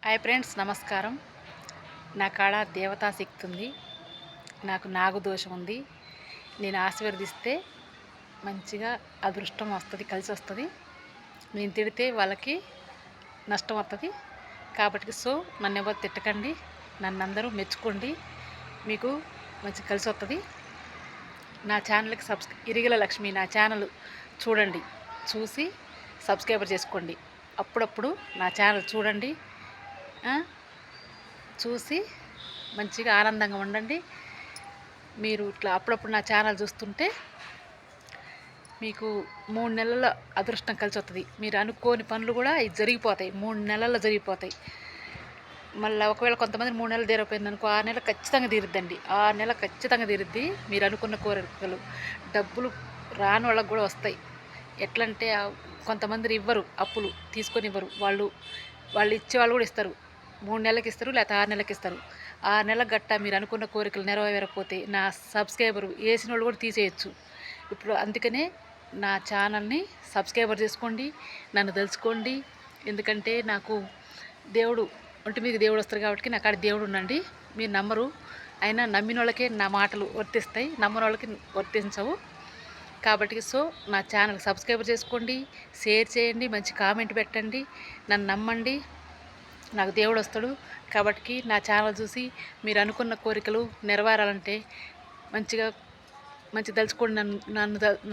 Hi friends, నమస్కారం. నా కాడ దేవతా శక్తి ఉంది. నాకు నాగదోషం ఉంది. నేను ఆశీర్వదిస్తే మంచిగా అదృష్టం వస్తుంది, కలిసి వస్తుంది. నేను తిడితే వాళ్ళకి నష్టం వస్తుంది. కాబట్టి నన్ను ఎవరు తిట్టకండి, నన్ను అందరూ మెచ్చుకోండి. మీకు మంచి కలిసి వస్తుంది. నా ఛానల్కి ఇరిగల లక్ష్మి నా ఛానల్ చూడండి, చూసి సబ్స్క్రైబర్ చేసుకోండి. అప్పుడప్పుడు నా ఛానల్ చూడండి, చూసి మంచిగా ఆనందంగా ఉండండి. మీరు ఇట్లా అప్పుడప్పుడు నా ఛానల్ చూస్తుంటే మీకు 3 నెలల అదృష్టం కలిసి వస్తుంది. మీరు అనుకోని పనులు కూడా ఇది జరిగిపోతాయి, 3 నెలల్లో జరిగిపోతాయి. మళ్ళీ ఒకవేళ కొంతమంది 3 నెలలు తీరపోయిందనుకో, 6 నెలలు ఖచ్చితంగా తీరుద్దండి. 6 నెలలు ఖచ్చితంగా తీరుద్ది. మీరు అనుకున్న కోరికలు, డబ్బులు రాని వాళ్ళకు కూడా వస్తాయి. ఎట్లంటే కొంతమంది ఇవ్వరు, అప్పులు తీసుకొని ఇవ్వరు. వాళ్ళు ఇచ్చేవాళ్ళు కూడా ఇస్తారు. 3 నెలలకి ఇస్తారు, లేకపోతే 6 నెలలకి ఇస్తారు. 6 నెలల గట్ట మీరు అనుకున్న కోరికలు నెరవేరకపోతే నా సబ్స్క్రైబర్ వేసిన వాళ్ళు కూడా తీసేయచ్చు. ఇప్పుడు అందుకనే నా ఛానల్ని సబ్స్క్రైబర్ చేసుకోండి, నన్ను తెలుసుకోండి. ఎందుకంటే నాకు దేవుడు ఒంటి మీద దేవుడు వస్తారు కాబట్టి నాకు ఆడ దేవుడు ఉండండి. మీరు నమ్మరు, అయినా నమ్మిన వాళ్ళకే నా మాటలు వర్తిస్తాయి, నమ్మని వాళ్ళకి వర్తించవు. కాబట్టి నా ఛానల్ సబ్స్క్రైబర్ చేసుకోండి, షేర్ చేయండి, మంచి కామెంట్ పెట్టండి, నన్ను నమ్మండి. నాకు దేవుడు వస్తాడు. కాబట్టి నా ఛానల్ చూసి మీరు అనుకున్న కోరికలు నెరవేరాలంటే మంచి తలుచుకోండి.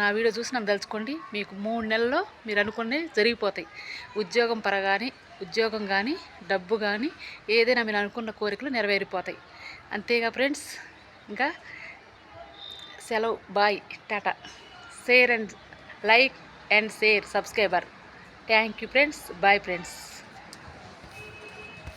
నా వీడియో చూసి నన్ను తలుచుకోండి. మీకు 3 నెలల్లో మీరు అనుకునే జరిగిపోతాయి. ఉద్యోగం కానీ డబ్బు కానీ ఏదైనా మీరు అనుకున్న కోరికలు నెరవేరిపోతాయి. అంతేగా ఫ్రెండ్స్. ఇంకా సెలవు, bye, tata. Share and like and share, subscriber. Thank you friends. Bye friends.